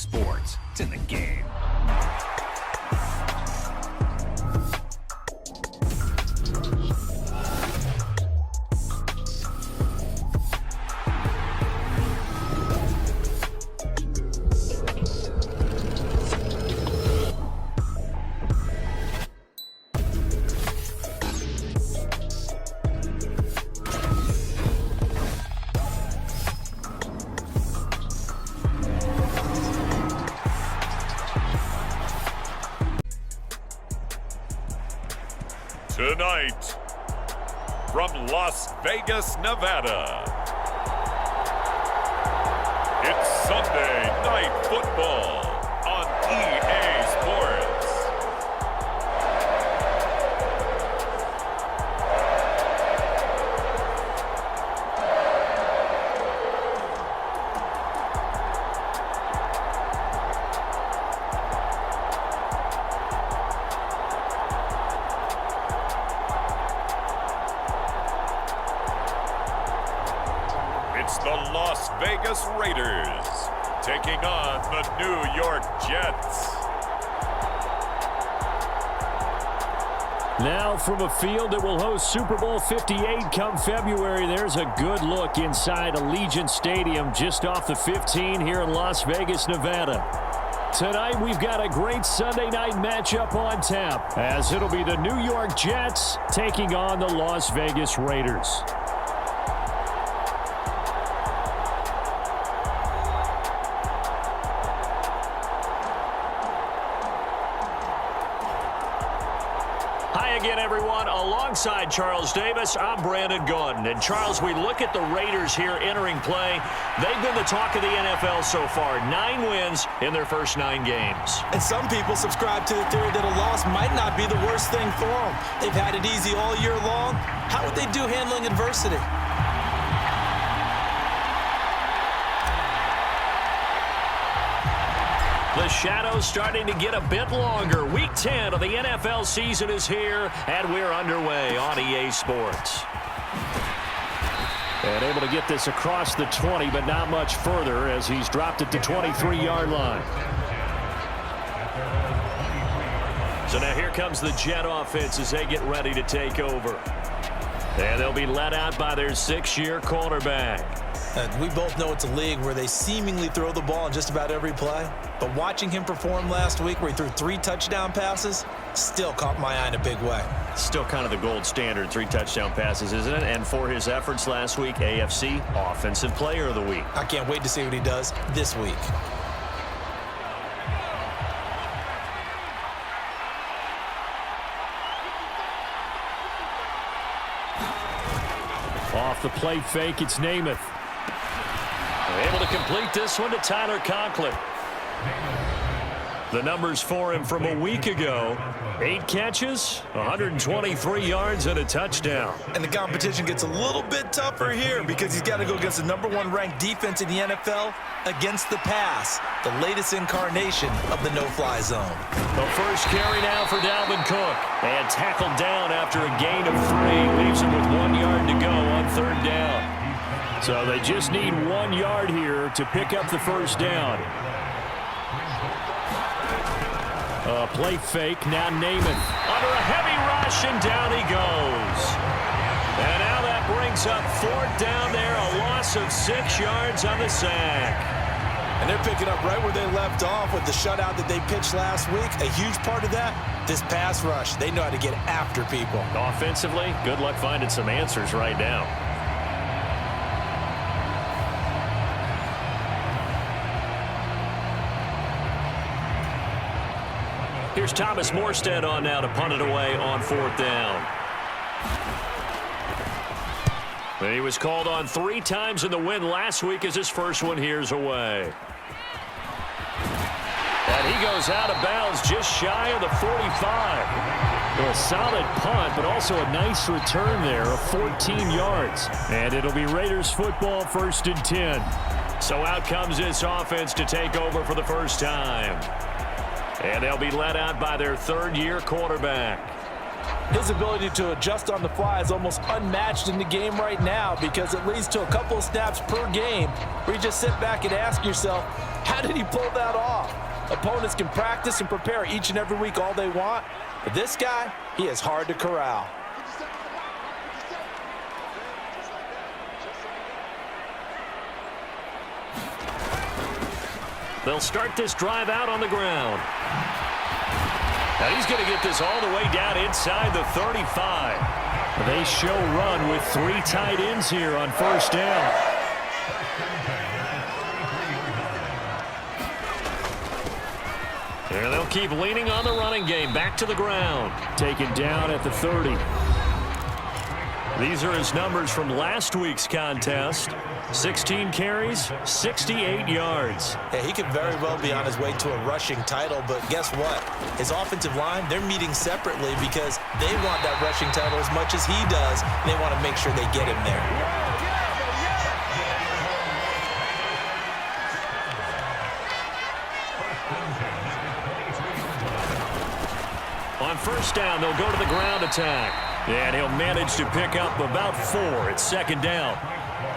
Sports. It's in the game. Tonight, from Las Vegas, Nevada, it's Sunday Night Football on EA Sports. It's the Las Vegas Raiders taking on the New York Jets. Now from a field that will host Super Bowl 58 come February, there's a good look inside Allegiant Stadium just off the 15 here in Las Vegas, Nevada. Tonight we've got a great Sunday night matchup on tap, as it'll be the New York Jets taking on the Las Vegas Raiders. Hi again, everyone. Alongside Charles Davis, I'm Brandon Gaudin. And Charles, we look at the Raiders here entering play. They've been the talk of the NFL so far. 9 wins in their first 9 games. And some people subscribe to the theory that a loss might not be the worst thing for them. They've had it easy all year long. How would they do handling adversity? The shadow's starting to get a bit longer. Week 10 of the NFL season is here, and we're underway on EA Sports. And able to get this across the 20, but not much further as he's dropped it to 23-yard line. So now here comes the Jet offense as they get ready to take over. And they'll be led out by their 6-year quarterback. We both know it's a league where they seemingly throw the ball in just about every play. But watching him perform last week where he threw 3 touchdown passes still caught my eye in a big way. Still kind of the gold standard, 3 touchdown passes, isn't it? And for his efforts last week, AFC Offensive Player of the Week. I can't wait to see what he does this week. Off the play fake, it's Namath. They're able to complete this one to Tyler Conklin. The numbers for him from a week ago: 8 catches, 123 yards, and a touchdown. And the competition gets a little bit tougher here because he's got to go against the #1 ranked defense in the NFL against the pass, the latest incarnation of the no-fly zone. The first carry now for Dalvin Cook. And tackled down after a gain of 3. Leaves him with 1 yard to go on 3rd down. So they just need 1 yard here to pick up the first down. Play fake, now Namath. Under a heavy rush, and down he goes. And now that brings up 4th down there, a loss of 6 yards on the sack. And they're picking up right where they left off with the shutout that they pitched last week. A huge part of that, this pass rush. They know how to get after people. Offensively, good luck finding some answers right now. Here's Thomas Morstead on now to punt it away on 4th down. He was called on 3 times in the win last week as his first one here's away. And he goes out of bounds just shy of the 45. So a solid punt, but also a nice return there of 14 yards. And it'll be Raiders football, 1st and 10. So out comes this offense to take over for the first time. And they'll be led out by their 3rd-year quarterback. His ability to adjust on the fly is almost unmatched in the game right now because it leads to a couple of snaps per game where you just sit back and ask yourself, How did he pull that off? Opponents can practice and prepare each and every week all they want, but this guy, he is hard to corral. They'll start this drive out on the ground. Now he's going to get this all the way down inside the 35. They show run with 3 tight ends here on first down. And they'll keep leaning on the running game. Back to the ground. Taken down at the 30. These are his numbers from last week's contest. 16 carries, 68 yards. Yeah, he could very well be on his way to a rushing title, but guess what? His offensive line, they're meeting separately because they want that rushing title as much as he does. They want to make sure they get him there. On first down, they'll go to the ground attack. And he'll manage to pick up about 4. It's second down.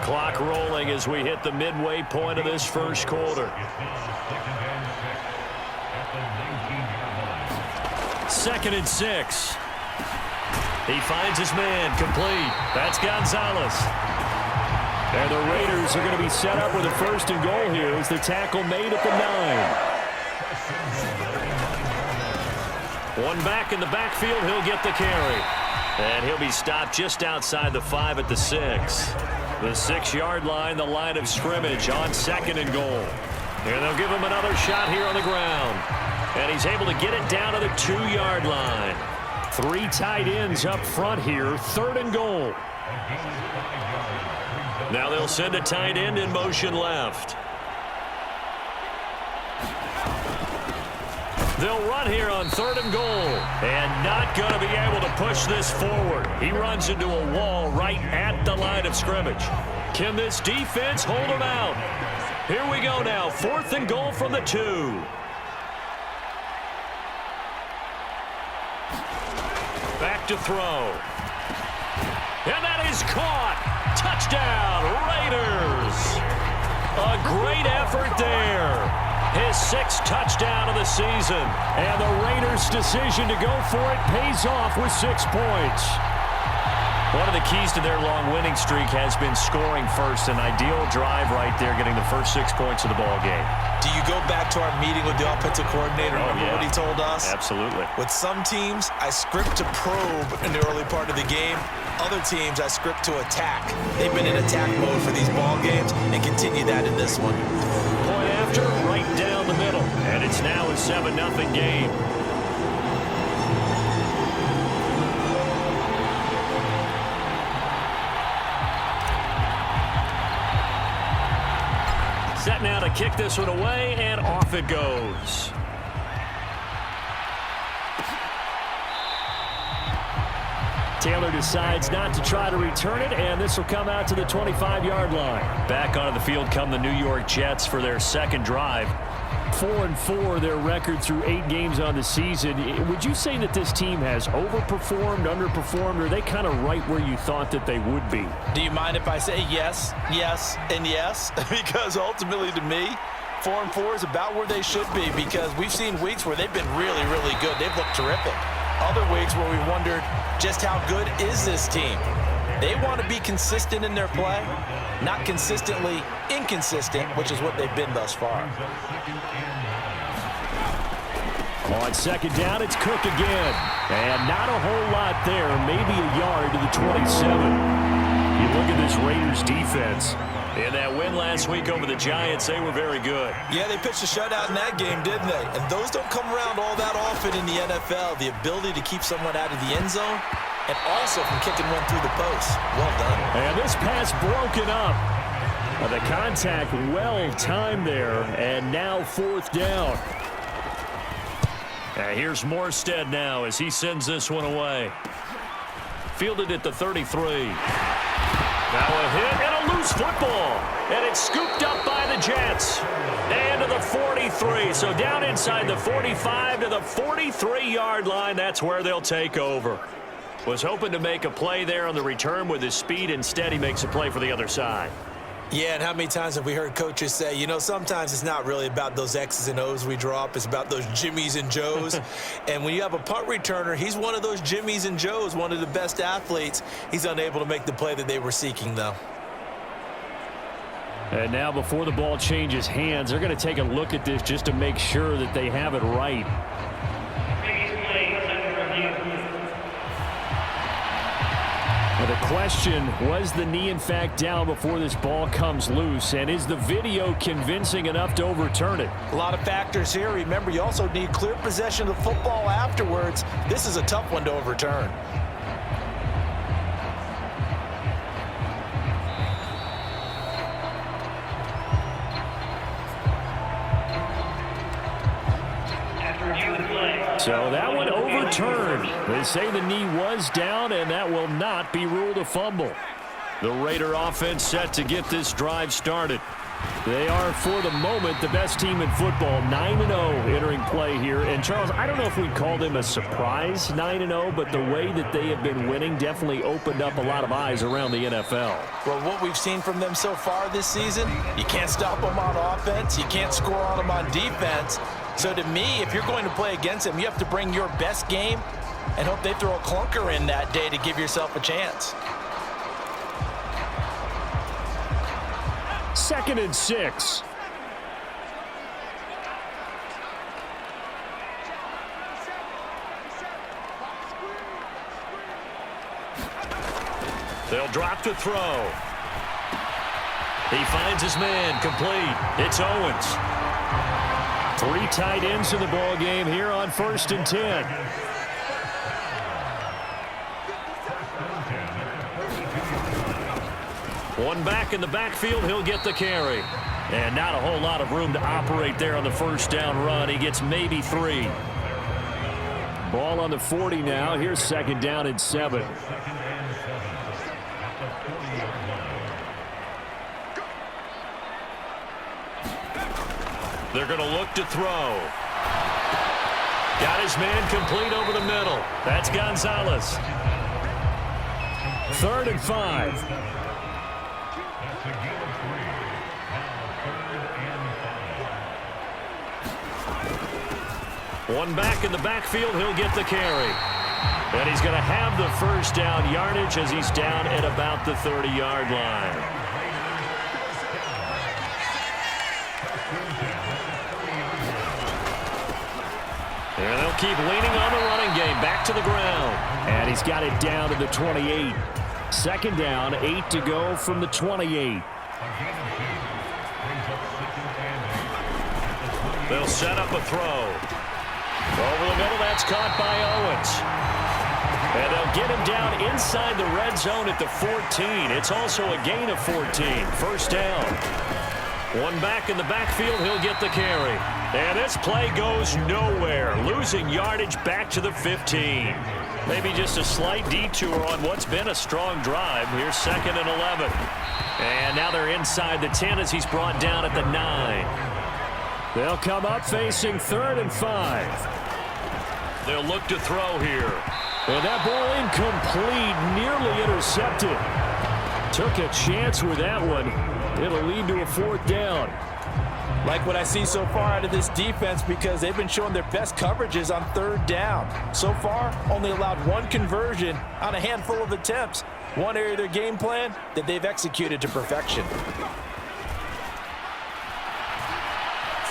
Clock rolling as we hit the midway point of this first quarter. Second and 6. He finds his man complete. That's Gonzalez. And the Raiders are going to be set up with a first and goal here as the tackle made at the 9. One back in the backfield. He'll get the carry. And he'll be stopped just outside the 5 at the 6. The 6-yard line, the line of scrimmage on second and goal. And they'll give him another shot here on the ground. And he's able to get it down to the 2-yard line. 3 tight ends up front here, third and goal. Now they'll send a tight end in motion left. They'll run here on third and goal. And not going to be able to push this forward. He runs into a wall right at the line of scrimmage. Can this defense hold him out? Here we go now. 4th and goal from the 2. Back to throw. And that is caught. Touchdown, Raiders. A great effort there. His 6th touchdown of the season. And the Raiders' decision to go for it pays off with 6 points. One of the keys to their long winning streak has been scoring first. An ideal drive right there, getting the first 6 points of the ball game. Do you go back to our meeting with the offensive coordinator? Remember what he told us? Absolutely. With some teams, I script to probe in the early part of the game. Other teams, I script to attack. They've been in attack mode for these ball games and continue that in this one. Point after, right down the middle. And it's now a 7-0 game. Set now to kick this one away, and off it goes. Taylor decides not to try to return it, and this will come out to the 25-yard line. Back onto the field come the New York Jets for their second drive. 4-4 their record through 8 games on the season. Would you say that this team has overperformed, underperformed, or are they kind of right where you thought that they would be? Do you mind if I say yes, yes, and yes? Because ultimately to me, 4-4 is about where they should be, because we've seen weeks where they've been really, really good. They've looked terrific. Other weeks where we wondered just how good is this team. They want to be consistent in their play, not consistently inconsistent, which is what they've been thus far. On second down, it's Cook again. And not a whole lot there, maybe a yard to the 27. You look at this Raiders defense. In that win last week over the Giants, they were very good. Yeah, they pitched a shutout in that game, didn't they? And those don't come around all that often in the NFL. The ability to keep someone out of the end zone and also from kicking one through the post. Well done. And this pass broken up. The contact well timed there, and now 4th down. And here's Morstead now as he sends this one away. Fielded at the 33. Now a hit and a loose football. And it's scooped up by the Jets. And to the 43. So down inside the 45 to the 43-yard line. That's where they'll take over. Was hoping to make a play there on the return with his speed. Instead, he makes a play for the other side. Yeah, and how many times have we heard coaches say, you know, sometimes it's not really about those X's and O's we drop. It's about those Jimmies and Joes. And when you have a punt returner, he's one of those Jimmies and Joes, one of the best athletes. He's unable to make the play that they were seeking, though. And now before the ball changes hands, they're going to take a look at this just to make sure that they have it right. Now the question, was the knee in fact down before this ball comes loose? And is the video convincing enough to overturn it? A lot of factors here. Remember, you also need clear possession of the football afterwards. This is a tough one to overturn. So that one overturned. They say the knee was down, and that will not be ruled a fumble. The Raider offense set to get this drive started. They are, for the moment, the best team in football, 9-0 entering play here. And, Charles, I don't know if we'd call them a surprise 9-0, but the way that they have been winning definitely opened up a lot of eyes around the NFL. Well, what we've seen from them so far this season, you can't stop them on offense. You can't score on them on defense. So to me, if you're going to play against them, you have to bring your best game and hope they throw a clunker in that day to give yourself a chance. 2nd and 6. They'll drop to throw. He finds his man, complete. It's Owens. 3 tight ends in the ball game here on 1st and 10. One back in the backfield, he'll get the carry. And not a whole lot of room to operate there on the 1st down run. He gets maybe 3. Ball on the 40 now. Here's 2nd down and 7. They're going to look to throw. Got his man complete over the middle. That's Gonzalez. 3rd and 5. One back in the backfield, he'll get the carry. And he's going to have the 1st down yardage as he's down at about the 30-yard line. And they'll keep leaning on the running game. Back to the ground. And he's got it down to the 28. 2nd down, 8 to go from the 28. They'll set up a throw. Over the middle, that's caught by Owens. And they'll get him down inside the red zone at the 14. It's also a gain of 14. 1st down. One back in the backfield, he'll get the carry. And this play goes nowhere. Losing yardage back to the 15. Maybe just a slight detour on what's been a strong drive. Here's 2nd and 11. And now they're inside the 10 as he's brought down at the 9. They'll come up facing 3rd and 5. They'll look to throw here. And that ball incomplete, nearly intercepted. Took a chance with that one. It'll lead to a 4th down. Like what I see so far out of this defense because they've been showing their best coverages on 3rd down. So far, only allowed 1 conversion on a handful of attempts. One area of their game plan that they've executed to perfection.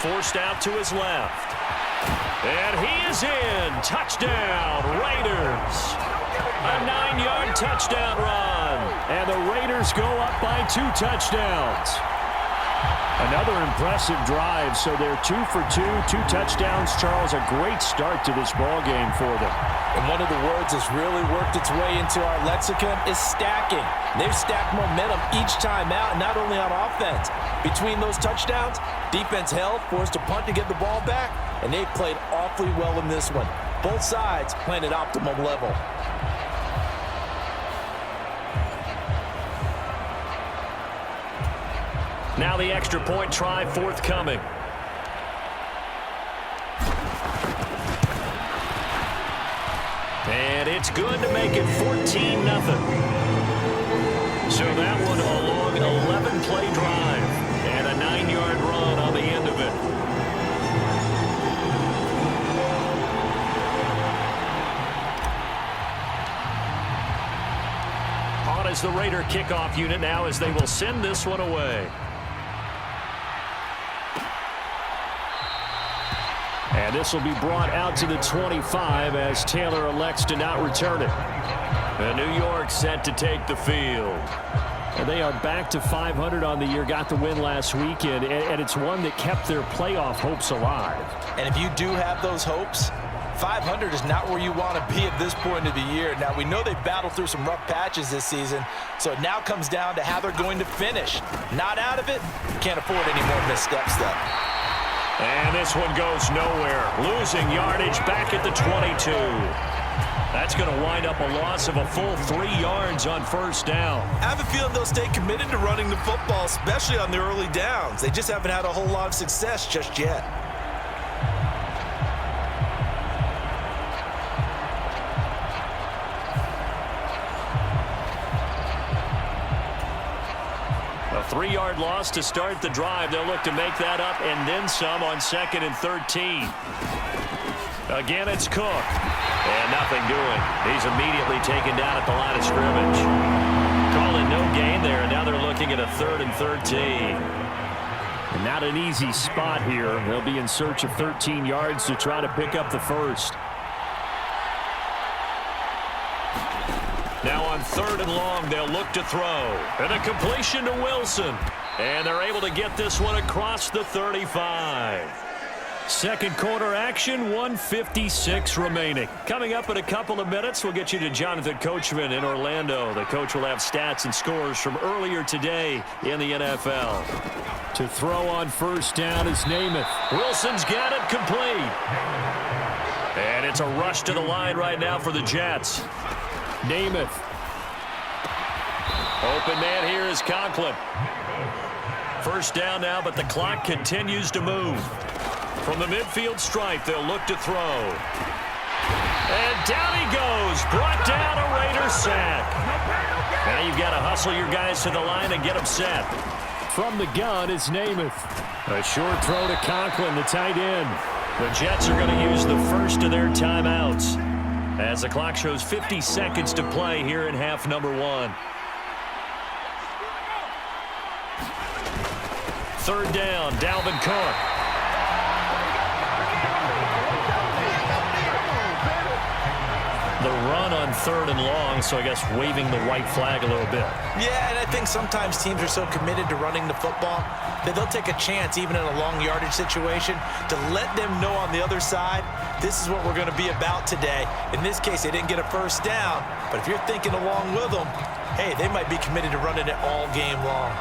Forced out to his left. And he is in. Touchdown, Raiders. A 9-yard touchdown run. And the Raiders go up by 2 touchdowns. Another impressive drive, so they're 2 for 2, 2 touchdowns. Charles, a great start to this ball game for them. And one of the words that's really worked its way into our lexicon is stacking. They've stacked momentum each time out, not only on offense. Between those touchdowns, defense held, forced a punt to get the ball back, and they've played awfully well in this one. Both sides playing at optimum level. Now the extra point try forthcoming. And it's good to make it 14-0. So that one a long 11-play drive. as the Raider kickoff unit now as they will send this one away. And this will be brought out to the 25 as Taylor elects to not return it. And New York set to take the field. And they are back to 500 on the year, got the win last weekend, and it's one that kept their playoff hopes alive. And if you do have those hopes, 500 is not where you want to be at this point of the year. Now, we know they battled through some rough patches this season, so it now comes down to how they're going to finish. Not out of it, can't afford any more missteps, though. And this one goes nowhere. Losing yardage back at the 22. That's going to wind up a loss of a full 3 yards on first down. I have a feeling they'll stay committed to running the football, especially on the early downs. They just haven't had a whole lot of success just yet. A 3-yard loss to start the drive. They'll look to make that up and then some on 2nd and 13. Again, it's Cook. And nothing doing. He's immediately taken down at the line of scrimmage. Calling no gain there, and now they're looking at a 3rd and 13. And not an easy spot here. They'll be in search of 13 yards to try to pick up the first. Now on 3rd and long, they'll look to throw. And a completion to Wilson. And they're able to get this one across the 35. Second quarter action, 1:56 remaining. Coming up in a couple of minutes, we'll get you to Jonathan Coachman in Orlando. The coach will have stats and scores from earlier today in the NFL. To throw on first down is Namath. Wilson's got it complete. And it's a rush to the line right now for the Jets. Namath. Open man here is Conklin. First down now, but the clock continues to move. From the midfield stripe, they'll look to throw. And down he goes. Brought down, a Raider sack. Now you've got to hustle your guys to the line and get them set. From the gun is Namath. A short throw to Conklin, the tight end. The Jets are going to use the first of their timeouts as the clock shows 50 seconds to play here in half number 1. 3rd down, Dalvin Cook. The run on 3rd and long, so I guess waving the white flag a little bit. Yeah, and I think sometimes teams are so committed to running the football that they'll take a chance, even in a long yardage situation, to let them know on the other side, this is what we're going to be about today. In this case, they didn't get a first down, but if you're thinking along with them, hey, they might be committed to running it all game long.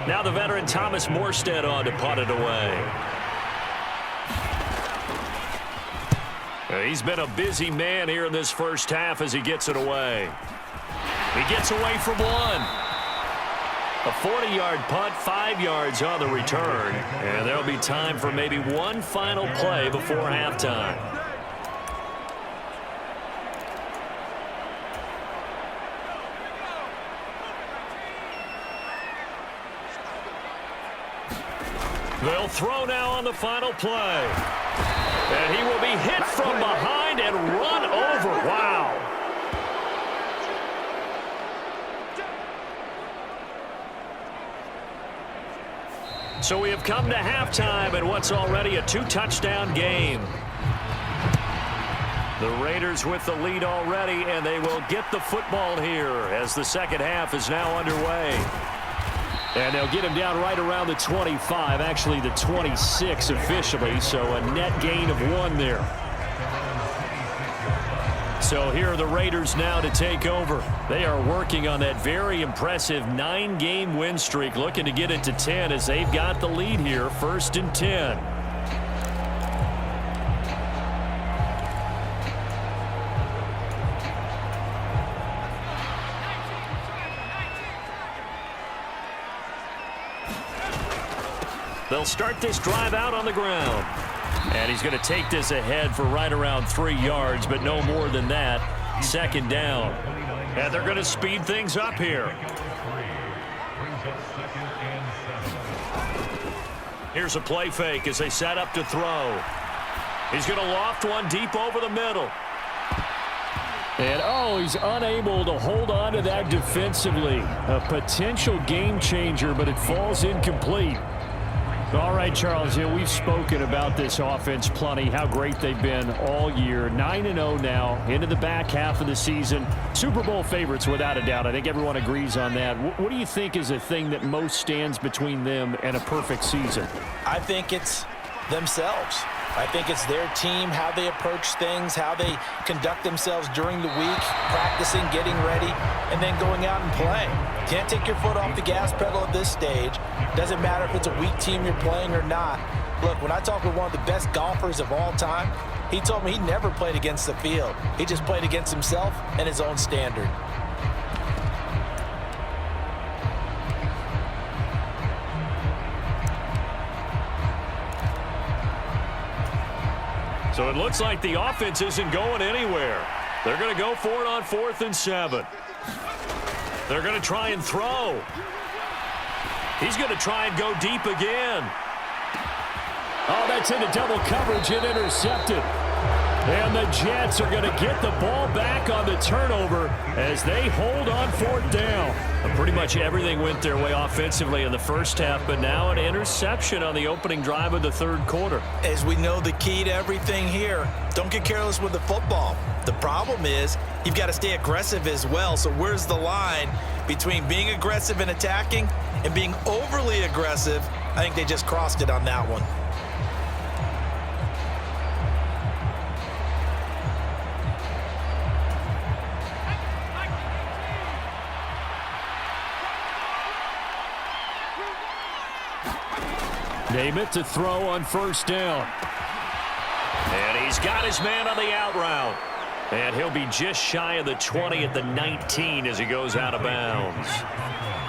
Now the veteran Thomas Morstead on to punt it away. He's been a busy man here in this first half as he gets it away. He gets away from one. A 40-yard punt, 5 yards on the return. And there'll be time for maybe one final play before halftime. They'll throw now on the final play. And he will be hit from behind and run over. Wow. So we have come to halftime in what's already a 2-touchdown game. The Raiders with the lead already, and they will get the football here as the second half is now underway. And they'll get him down right around the 25, actually the 26 officially, so a net gain of 1 there. So here are the Raiders now to take over. They are working on that very impressive 9-game win streak, looking to get it to 10 as they've got the lead here, 1st and 10. They'll start this drive out on the ground. And he's going to take this ahead for right around 3 yards, but no more than that. 2nd down. And they're going to speed things up here. Here's a play fake as they set up to throw. He's going to loft one deep over the middle. And, oh, he's unable to hold on to that defensively. A potential game changer, but it falls incomplete. All right, Charles, we've spoken about this offense plenty, how great they've been all year. 9-0 now, into the back half of the season. Super Bowl favorites, without a doubt. I think everyone agrees on that. What do you think is the thing that most stands between them and a perfect season? I think it's themselves. I think it's their team, how they approach things, how they conduct themselves during the week, practicing, getting ready, and then going out and playing. Can't take your foot off the gas pedal at this stage. Doesn't matter if it's a weak team you're playing or not. Look, when I talk with one of the best golfers of all time, he told me he never played against the field. He just played against himself and his own standard. So it looks like the offense isn't going anywhere. They're going to go for it on 4th and 7. They're going to try and throw. He's going to try and go deep again. Oh, that's into double coverage and intercepted. And the Jets are going to get the ball back on the turnover as they hold on 4th down. Pretty much everything went their way offensively in the first half, but now an interception on the opening drive of the third quarter. As we know, the key to everything here, don't get careless with the football. The problem is you've got to stay aggressive as well. So where's the line between being aggressive and attacking and being overly aggressive? I think they just crossed it on that one. Namath to throw on 1st down. And he's got his man on the out route. And he'll be just shy of the 20 at the 19 as he goes out of bounds.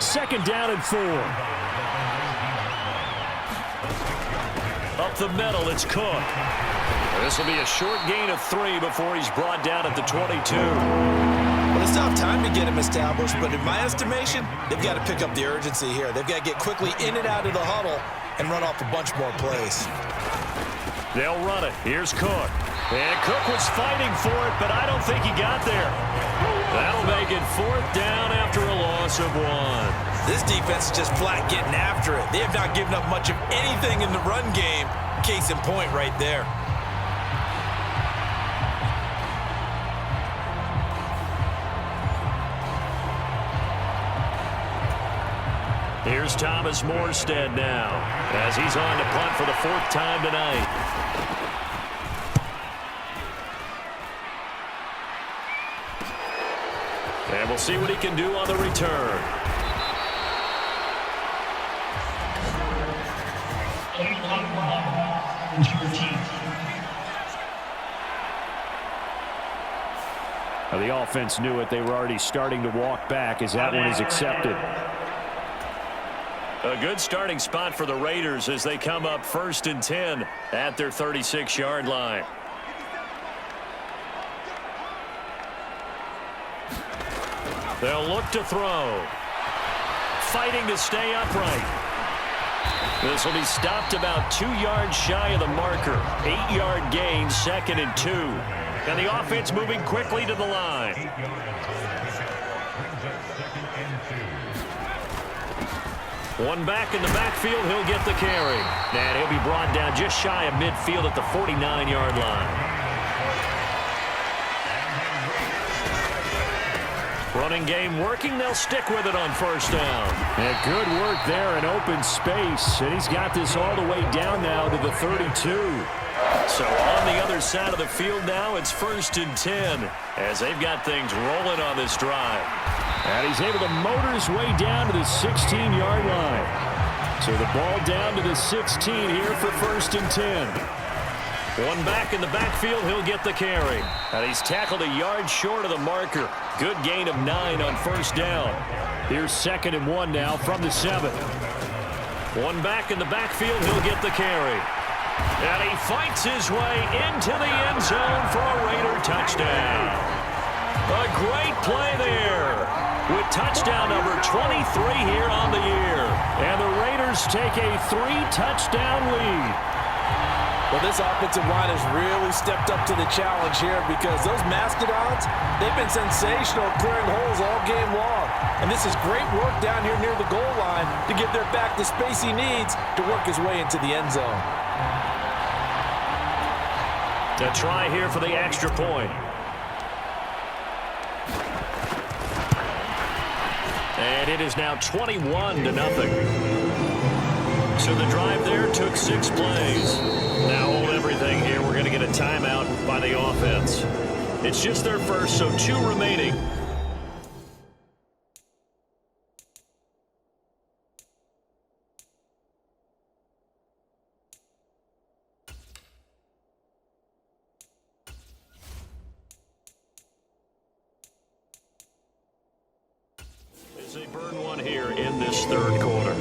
2nd down and 4. Up the middle, it's Cook. This will be a short gain of 3 before he's brought down at the 22. Well, it's not time to get him established, but in my estimation, they've got to pick up the urgency here. They've got to get quickly in and out of the huddle and run off a bunch more plays. They'll run it. Here's Cook. And Cook was fighting for it, but I don't think he got there. That'll make it 4th down after a loss of 1. This defense is just flat getting after it. They have not given up much of anything in the run game. Case in point right there. Here's Thomas Morstead now as he's on to punt for the 4th time tonight. And we'll see what he can do on the return. Now the offense knew it. They were already starting to walk back as that one is accepted. A good starting spot for the Raiders as they come up 1st and 10 at their 36-yard line. They'll look to throw. Fighting to stay upright. This will be stopped about 2 yards shy of the marker. 8-yard gain, 2nd and 2. And the offense moving quickly to the line. One back in the backfield, he'll get the carry. And he'll be brought down just shy of midfield at the 49-yard line. Running game working, they'll stick with it on 1st down. And good work there in open space. And he's got this all the way down now to the 32. So on the other side of the field now, it's 1st and 10 as they've got things rolling on this drive. And he's able to motor his way down to the 16-yard line. So the ball down to the 16 here for 1st and 10. One back in the backfield, he'll get the carry. And he's tackled a yard short of the marker. Good gain of 9 on 1st down. Here's 2nd and 1 now from the 7. One back in the backfield, he'll get the carry. And he fights his way into the end zone for a Raider touchdown. A great play there with touchdown number 23 here on the year. And the Raiders take a 3-touchdown lead. Well, this offensive line has really stepped up to the challenge here because those Mastodons, they've been sensational clearing holes all game long. And this is great work down here near the goal line to give their back the space he needs to work his way into the end zone. A try here for the extra point. And it is now 21-0. So the drive there took 6 plays. Now hold everything here. We're going to get a timeout by the offense. It's just their first, so 2 remaining. As they burn one here in this third quarter.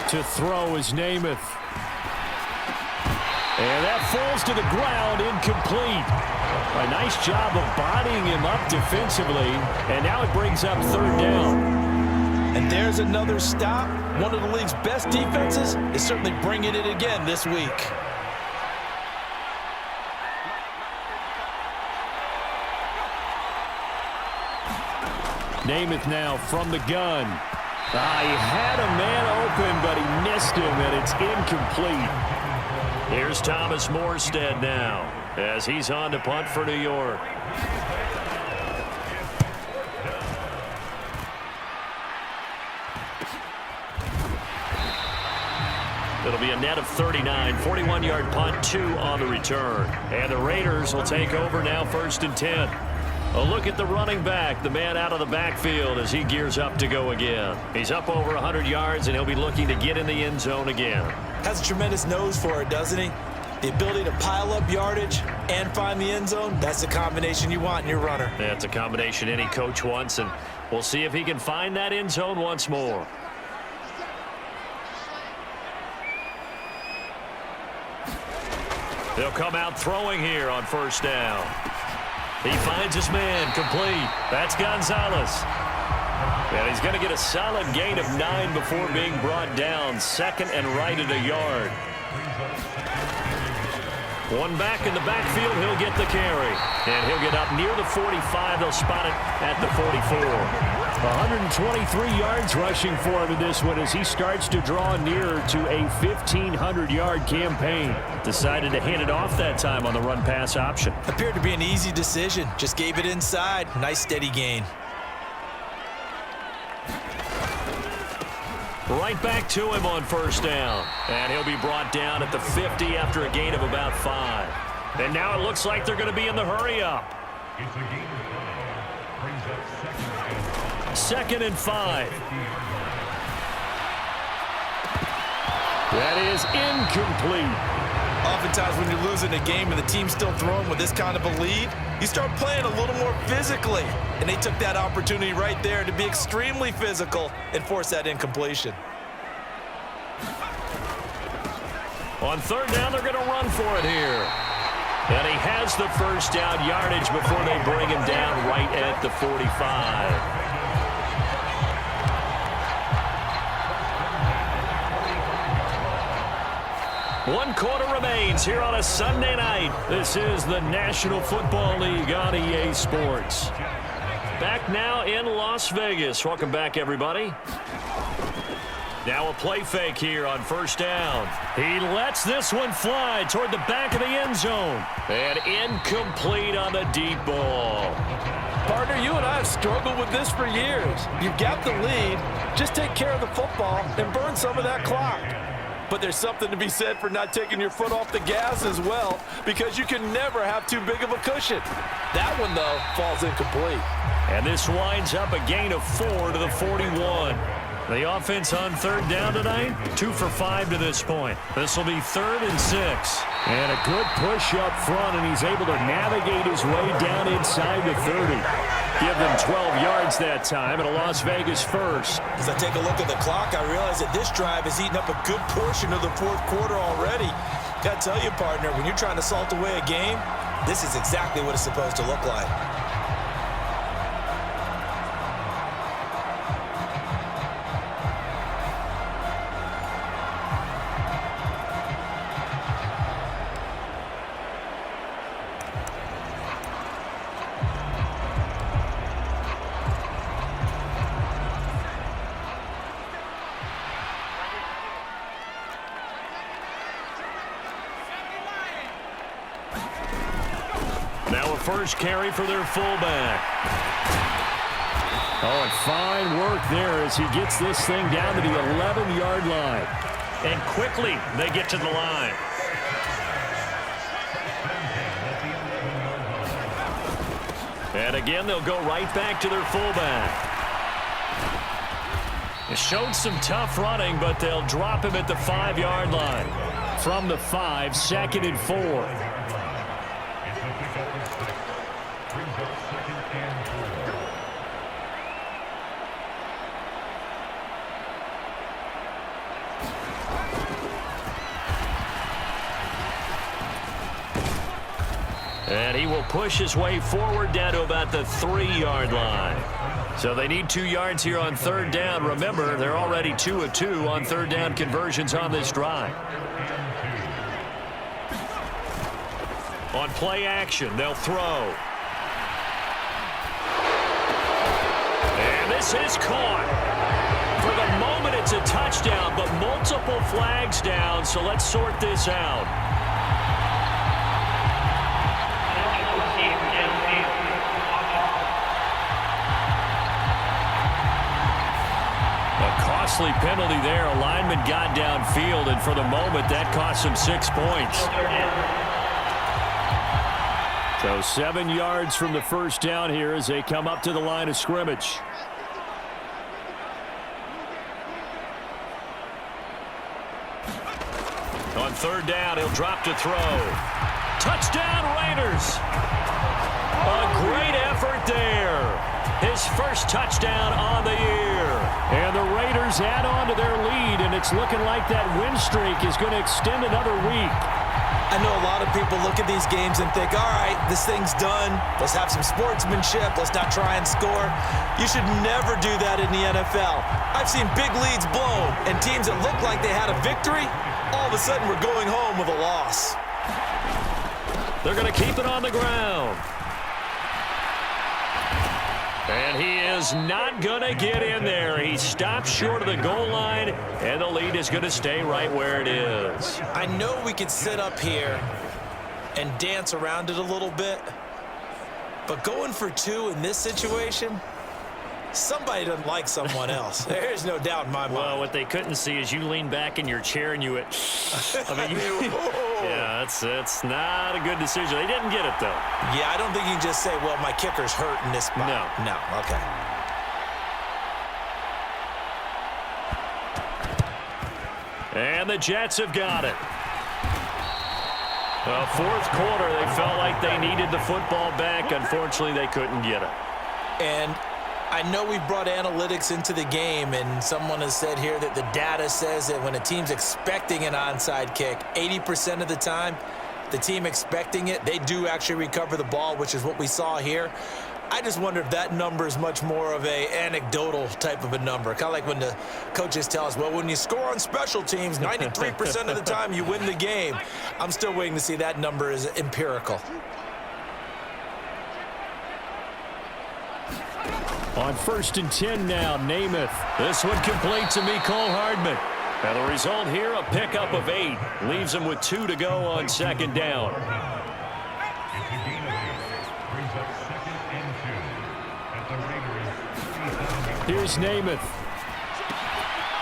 To throw is Namath. And that falls to the ground, incomplete. A nice job of bodying him up defensively, and now it brings up third down. And there's another stop. One of the league's best defenses is certainly bringing it again this week. Namath now from the gun. He had a man open, but he missed him, and it's incomplete. Here's Thomas Morstead now, as he's on to punt for New York. It'll be a net of 39, 41-yard punt, 2 on the return. And the Raiders will take over now, 1st and 10. A look at the running back, the man out of the backfield as he gears up to go again. He's up over 100 yards, and he'll be looking to get in the end zone again. Has a tremendous nose for it, doesn't he? The ability to pile up yardage and find the end zone, that's the combination you want in your runner. That's a combination any coach wants, and we'll see if he can find that end zone once more. They'll come out throwing here on 1st down. He finds his man, complete. That's Gonzalez. And he's going to get a solid gain of 9 before being brought down. 2nd and right at a yard. One back in the backfield, he'll get the carry. And he'll get up near the 45. They'll spot it at the 44. 123 yards rushing for him in this one as he starts to draw nearer to a 1,500-yard campaign. Decided to hand it off that time on the run-pass option. Appeared to be an easy decision. Just gave it inside. Nice steady gain. Right back to him on 1st down. And he'll be brought down at the 50 after a gain of about 5. And now it looks like they're going to be in the hurry-up. It's a gain of 5. Brings up 2nd and 5. That is incomplete. Oftentimes when you're losing a game and the team's still throwing with this kind of a lead, you start playing a little more physically. And they took that opportunity right there to be extremely physical and force that incompletion. On 3rd down, they're going to run for it here. And he has the 1st down yardage before they bring him down right at the 45. One quarter remains here on a Sunday night. This is the National Football League on EA Sports. Back now in Las Vegas. Welcome back, everybody. Now a play fake here on first down. He lets this one fly toward the back of the end zone. And incomplete on the deep ball. Partner, you and I have struggled with this for years. You've got the lead. Just take care of the football and burn some of that clock. But there's something to be said for not taking your foot off the gas as well, because you can never have too big of a cushion. That one, though, falls incomplete. And this winds up a gain of 4 to the 41. The offense on third down tonight, 2 for 5 to this point. This will be 3rd and 6. And a good push up front, and he's able to navigate his way down inside the 30. Give them 12 yards that time, and a Las Vegas first. As I take a look at the clock, I realize that this drive has eaten up a good portion of the fourth quarter already. Got to tell you, partner, when you're trying to salt away a game, this is exactly what it's supposed to look like. Now a first carry for their fullback. Oh, and fine work there as he gets this thing down to the 11-yard line. And quickly they get to the line. And again, they'll go right back to their fullback. It showed some tough running, but they'll drop him at the 5-yard line. From the 5, 2nd and 4. And he will push his way forward down to about the 3-yard line. So they need 2 yards here on third down. Remember, they're already 2 of 2 on third down conversions on this drive. On play action, they'll throw. And this is caught. For the moment, it's a touchdown, but multiple flags down, so let's sort this out. Costly penalty there. A lineman got downfield, and for the moment, that cost him 6 points. So 7 yards from the first down here as they come up to the line of scrimmage. On third down, he'll drop to throw. Touchdown, Raiders! A great effort there. His first touchdown on the year. And the Raiders add on to their lead, and it's looking like that win streak is going to extend another week. I know a lot of people look at these games and think, all right, this thing's done. Let's have some sportsmanship. Let's not try and score. You should never do that in the NFL. I've seen big leads blown, and teams that look like they had a victory, all of a sudden we're going home with a loss. They're going to keep it on the ground. And he is not going to get in there. He stops short of the goal line, and the lead is going to stay right where it is. I know we could sit up here and dance around it a little bit, but going for 2 in this situation, somebody doesn't like someone else. There's no doubt in my mind. Well, what they couldn't see is you lean back in your chair and you went, yeah, it's not a good decision. They didn't get it, though. Yeah, I don't think you can just say, well, my kicker's hurt in this spot. No, okay. And the Jets have got it. Fourth quarter, they felt like they needed the football back. Unfortunately, they couldn't get it. And I know we brought analytics into the game, and someone has said here that the data says that when a team's expecting an onside kick, 80% of the time, the team expecting it, they do actually recover the ball, which is what we saw here. I just wonder if that number is much more of a anecdotal type of a number. Kind of like when the coaches tell us, well, when you score on special teams, 93% of the time you win the game. I'm still waiting to see that number is empirical. On 1st and 10 now, Namath. This one complete to Mecole Hardman. And the result here, a pickup of 8. Leaves him with 2 to go on 2nd down. It's a gain of 8. Brings up 2nd and 2. At the Raiders' 50. Here's Namath.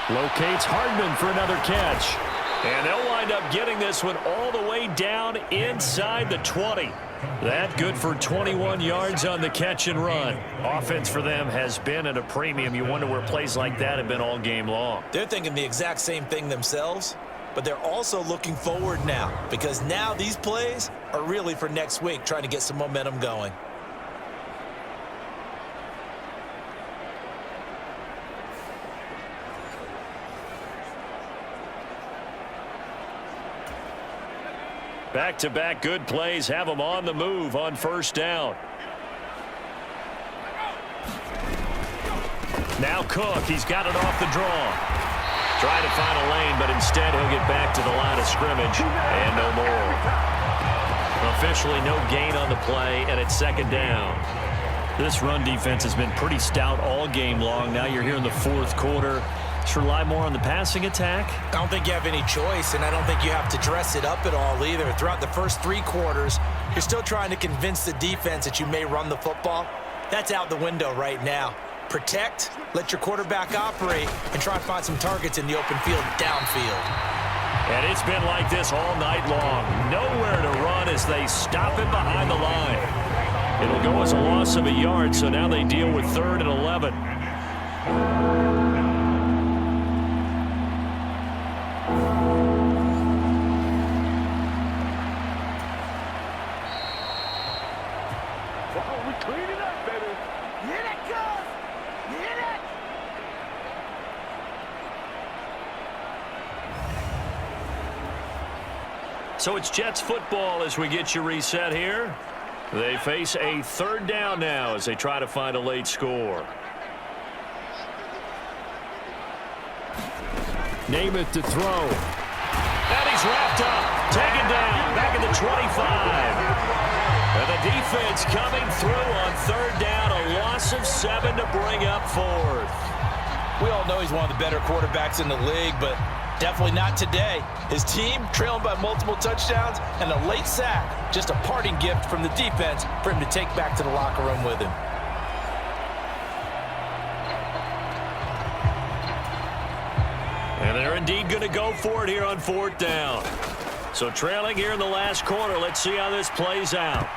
Locates Hardman for another catch. And they'll wind up getting this one all the way down inside the 20. That good for 21 yards on the catch and run. Offense for them has been at a premium. You wonder where plays like that have been all game long. They're thinking the exact same thing themselves, but they're also looking forward now because now these plays are really for next week, trying to get some momentum going. Back-to-back good plays have them on the move on 1st down. Now Cook, he's got it off the draw. Trying to find a lane, but instead he'll get back to the line of scrimmage and no more. Officially no gain on the play, and it's 2nd down. This run defense has been pretty stout all game long. Now you're here in the 4th quarter. Just rely more on the passing attack? I don't think you have any choice, and I don't think you have to dress it up at all either. Throughout the first 3 quarters, you're still trying to convince the defense that you may run the football. That's out the window right now. Protect, let your quarterback operate, and try and find some targets in the open field downfield. And it's been like this all night long. Nowhere to run as they stop him behind the line. It'll go as a loss of a yard, so now they deal with 3rd and 11. So it's Jets football as we get you reset here. They face a 3rd down now as they try to find a late score. Namath to throw. And he's wrapped up. Taken down. Back at the 25. And the defense coming through on 3rd down. A loss of 7 to bring up 4th. We all know he's one of the better quarterbacks in the league, but definitely not today. His team trailing by multiple touchdowns and a late sack. Just a parting gift from the defense for him to take back to the locker room with him. And they're indeed going to go for it here on 4th down. So trailing here in the last quarter. Let's see how this plays out.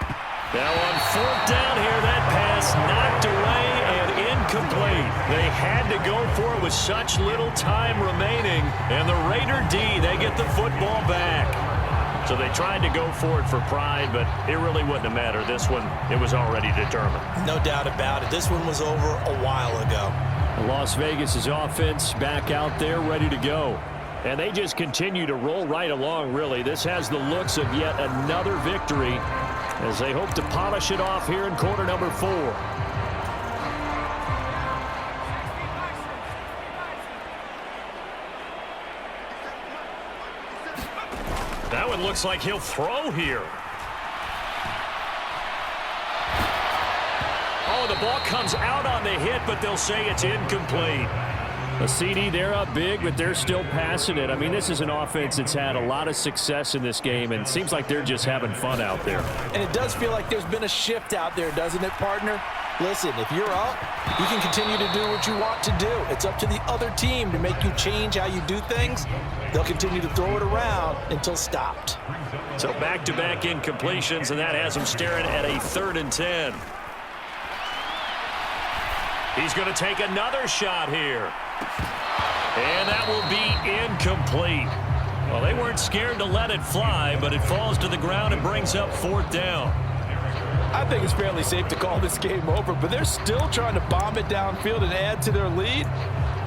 Now on 4th down here, that pass knocked away and incomplete. They had to go for it with such little time remaining. And the Raider D, they get the football back. So they tried to go for it for pride, but it really wouldn't have mattered. This one, it was already determined. No doubt about it. This one was over a while ago. Las Vegas' offense back out there ready to go. And they just continue to roll right along, really. This has the looks of yet another victory as they hope to polish it off here in quarter number 4. That one looks like he'll throw here. Oh, the ball comes out on the hit, but they'll say it's incomplete. A CD, they're up big, but they're still passing it. I mean, this is an offense that's had a lot of success in this game, and it seems like they're just having fun out there. And it does feel like there's been a shift out there, doesn't it, partner? Listen, if you're up, you can continue to do what you want to do. It's up to the other team to make you change how you do things. They'll continue to throw it around until stopped. So back-to-back incompletions, and that has them staring at a 3rd and 10. He's going to take another shot here. And that will be incomplete. Well, they weren't scared to let it fly, but it falls to the ground and brings up 4th down. I think it's fairly safe to call this game over, but they're still trying to bomb it downfield and add to their lead.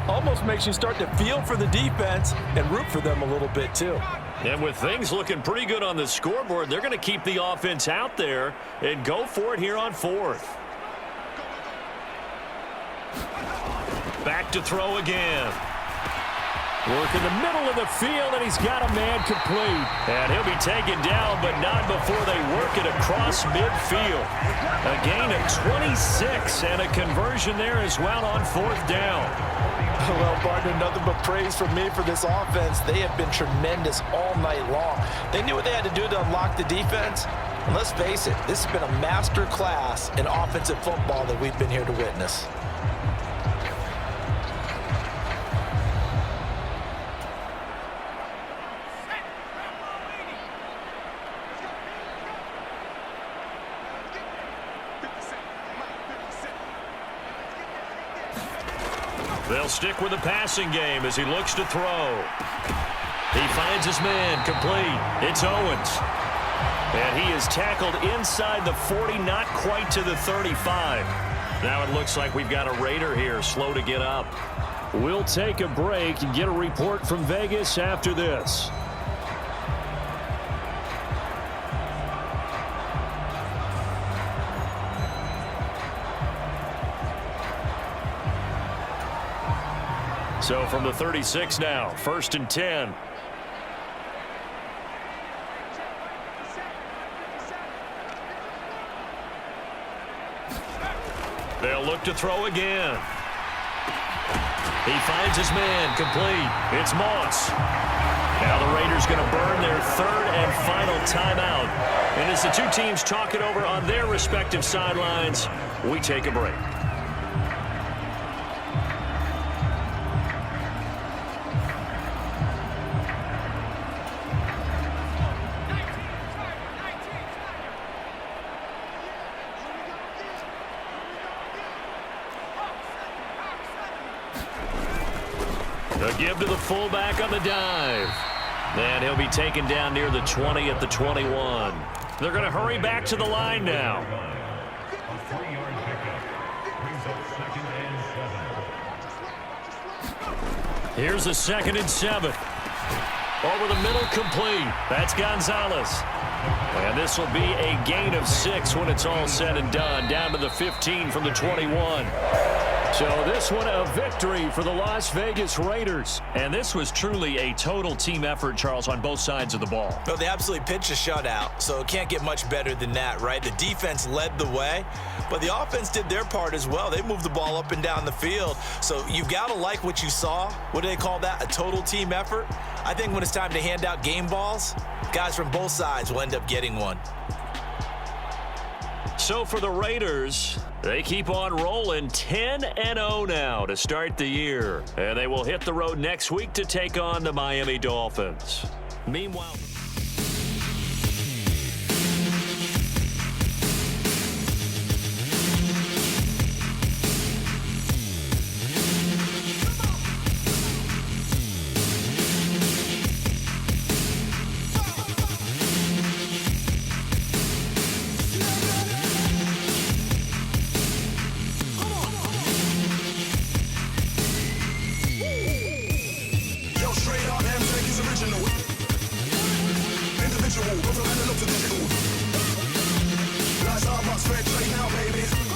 Almost makes you start to feel for the defense and root for them a little bit, too. And with things looking pretty good on the scoreboard, they're going to keep the offense out there and go for it here on 4th. Back to throw again. Work in the middle of the field, and he's got a man complete. And he'll be taken down, but not before they work it across midfield. A gain of 26 and a conversion there as well on 4th down. Well, partner, nothing but praise from me for this offense. They have been tremendous all night long. They knew what they had to do to unlock the defense. And let's face it, this has been a master class in offensive football that we've been here to witness. They'll stick with the passing game as he looks to throw. He finds his man complete. It's Owens. And he is tackled inside the 40, not quite to the 35. Now it looks like we've got a Raider here, slow to get up. We'll take a break and get a report from Vegas after this. So from the 36 now, 1st and 10. They'll look to throw again. He finds his man complete. It's Moss. Now the Raiders going to burn their 3rd and final timeout. And as the two teams talk it over on their respective sidelines, we take a break. A give to the fullback on the dive. And he'll be taken down near the 20 at the 21. They're going to hurry back to the line now. A 3-yard pickup brings up 2nd and 7. Here's a 2nd and 7. Over the middle, complete. That's Gonzalez. And this will be a gain of 6 when it's all said and done. Down to the 15 from the 21. So this one a victory for the Las Vegas Raiders. And this was truly a total team effort, Charles, on both sides of the ball. Well, they absolutely pitched a shutout, so it can't get much better than that, right? The defense led the way, but the offense did their part as well. They moved the ball up and down the field. So you've got to like what you saw. What do they call that? A total team effort? I think when it's time to hand out game balls, guys from both sides will end up getting one. So for the Raiders, they keep on rolling 10-0 now to start the year. And they will hit the road next week to take on the Miami Dolphins. Meanwhile, Individual, go from analog to digital. Lifestyle must red trade now, baby.